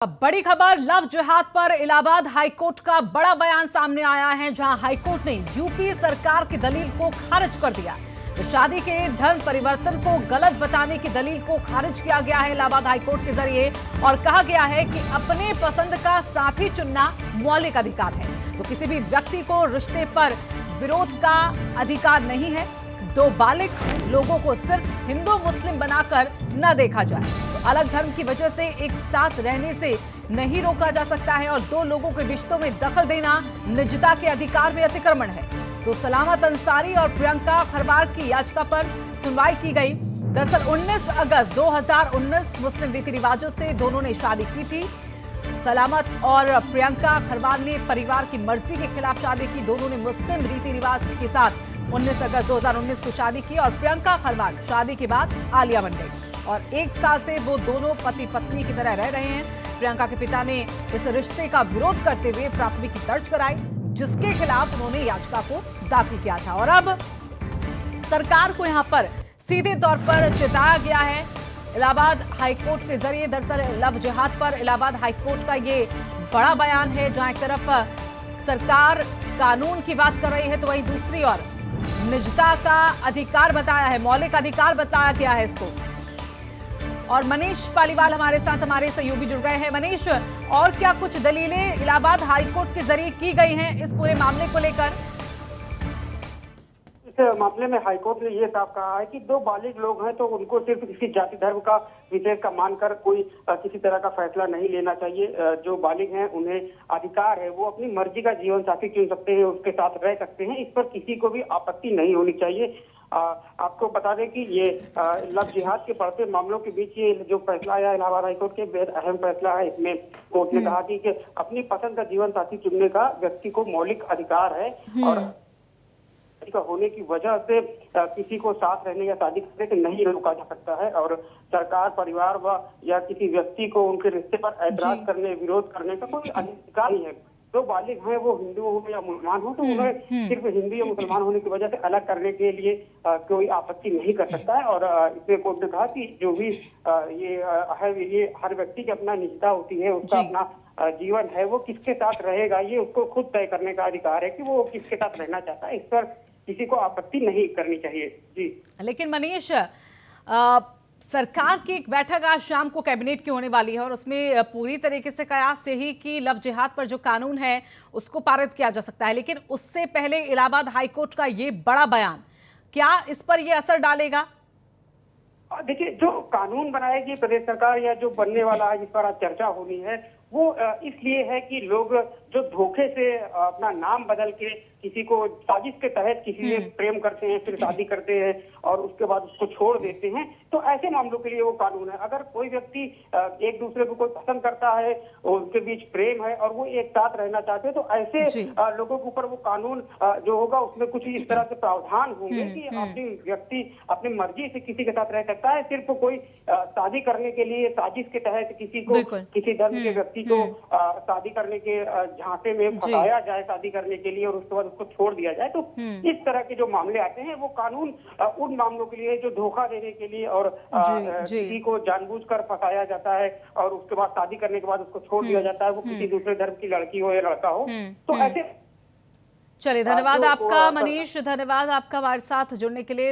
अब बड़ी खबर लव जिहाद पर इलाहाबाद हाईकोर्ट का बड़ा बयान सामने आया है, जहां हाईकोर्ट ने यूपी सरकार की दलील को खारिज कर दिया। तो शादी के धर्म परिवर्तन को गलत बताने की दलील को खारिज किया गया है इलाहाबाद हाईकोर्ट के जरिए, और कहा गया है कि अपने पसंद का साथी चुनना मौलिक अधिकार है। तो किसी भी व्यक्ति को रिश्ते पर विरोध का अधिकार नहीं है। दो बालिग लोगों को सिर्फ हिंदू मुस्लिम बनाकर न देखा जाए। अलग धर्म की वजह से एक साथ रहने से नहीं रोका जा सकता है, और दो लोगों के रिश्तों में दखल देना निजता के अधिकार में अतिक्रमण है। तो सलामत अंसारी और प्रियंका खरवार की याचिका पर सुनवाई की गई। दरअसल 19 अगस्त 2019 मुस्लिम रीति रिवाजों से दोनों ने शादी की थी। सलामत और प्रियंका खरवार ने परिवार की मर्जी के खिलाफ शादी की। दोनों ने मुस्लिम रीति रिवाज के साथ 19 अगस्त 2019 को शादी की, और प्रियंका खरवार शादी के बाद आलिया बन गई और 1 साल से वो दोनों पति पत्नी की तरह रह रहे हैं। प्रियंका के पिता ने इस रिश्ते का विरोध करते हुए प्राथमिकी दर्ज कराई, जिसके खिलाफ उन्होंने याचिका को दाखिल किया था। और अब सरकार को यहां पर सीधे तौर पर चेताया गया है इलाहाबाद हाईकोर्ट के जरिए। दरअसल लव जिहाद पर इलाहाबाद हाईकोर्ट का ये बड़ा बयान है, जहां एक तरफ सरकार कानून की बात कर रही है, तो वहीं दूसरी ओर निजता का अधिकार बताया है, मौलिक अधिकार बताया गया है इसको। और मनीष पालीवाल हमारे साथ, हमारे सहयोगी जुड़ गए हैं। मनीष, और क्या कुछ दलीलें इलाहाबाद हाईकोर्ट के जरिए की गई हैं इस पूरे मामले को लेकर? इस मामले में हाईकोर्ट ने ये साफ कहा है कि दो बालिग लोग हैं तो उनको सिर्फ किसी जाति धर्म का विशेष का मानकर कोई किसी तरह का फैसला नहीं लेना चाहिए। जो बालिग हैं उन्हें अधिकार है, वो अपनी मर्जी का जीवन साथी चुन सकते हैं, उसके साथ रह सकते हैं। इस पर किसी को भी आपत्ति नहीं होनी चाहिए। आपको बता दें कि ये लव जिहाद के बढ़ते मामलों के बीच ये जो फैसला आया इलाहाबाद हाईकोर्ट के बेहद अहम फैसला है। इसमें कोर्ट ने कहा कि अपनी पसंद का जीवन साथी चुनने का व्यक्ति को मौलिक अधिकार है, और का होने की वजह से किसी को साथ रहने या शादी करने से नहीं रोका जा सकता है। और सरकार, परिवार व या किसी व्यक्ति को उनके रिश्ते पर ऐतराज करने, विरोध करने का कोई अधिकार नहीं है। जो बालिग हैं वो हिंदू हो या मुसलमान हो, तो उन्हें सिर्फ हिंदू या मुसलमान होने की वजह से अलग करने के लिए कोई आपत्ति नहीं कर सकता है। और इसमें कोर्ट ने कहा कि जो भी ये हर व्यक्ति की अपना निजता होती है, उसका अपना जीवन है, वो किसके साथ रहेगा ये उसको खुद तय करने का अधिकार है कि वो किसके साथ रहना चाहता है। इस पर किसी को आपत्ति नहीं करनी चाहिए। जी, लेकिन मनीष, सरकार की एक बैठक आज शाम को कैबिनेट की होने वाली है, और उसमें पूरी तरीके से कयास यही कि लव जिहाद पर जो कानून है उसको पारित किया जा सकता है। लेकिन उससे पहले इलाहाबाद हाईकोर्ट का ये बड़ा बयान, क्या इस पर ये असर डालेगा? देखिए, जो कानून बनाएगी प्रदेश सरकार या जो बनने वाला है, जिस पर आज चर्चा होनी है, वो इसलिए है कि लोग जो धोखे से अपना नाम बदल के किसी को साजिश के तहत किसी से प्रेम करते हैं, फिर शादी करते हैं और उसके बाद उसको छोड़ देते हैं, तो ऐसे मामलों के लिए वो कानून है। अगर कोई व्यक्ति एक दूसरे को कोई पसंद करता है और उनके बीच प्रेम है और वो एक साथ रहना चाहते हैं, तो ऐसे लोगों के ऊपर वो कानून जो होगा उसमें कुछ इस तरह से प्रावधान होंगे कि अपनी व्यक्ति अपनी मर्जी से किसी के साथ रह सकता है। सिर्फ कोई शादी करने के लिए साजिश के तहत किसी को, किसी धर्म के व्यक्ति को शादी करने के झांसे में फंसाया जाए शादी करने के लिए, और उसके बाद उसको छोड़ दिया जाए, तो इस तरह के जो मामले आते हैं वो कानून उन मामलों के लिए जो धोखा देने के लिए और किसी को जानबूझकर फंसाया जाता है और उसके बाद शादी करने के बाद उसको छोड़ दिया जाता है, वो किसी दूसरे धर्म की लड़की हो या लड़का हो। तो ऐसे चलिए, धन्यवाद आपका मनीष, धन्यवाद आपका हमारे साथ जुड़ने के लिए।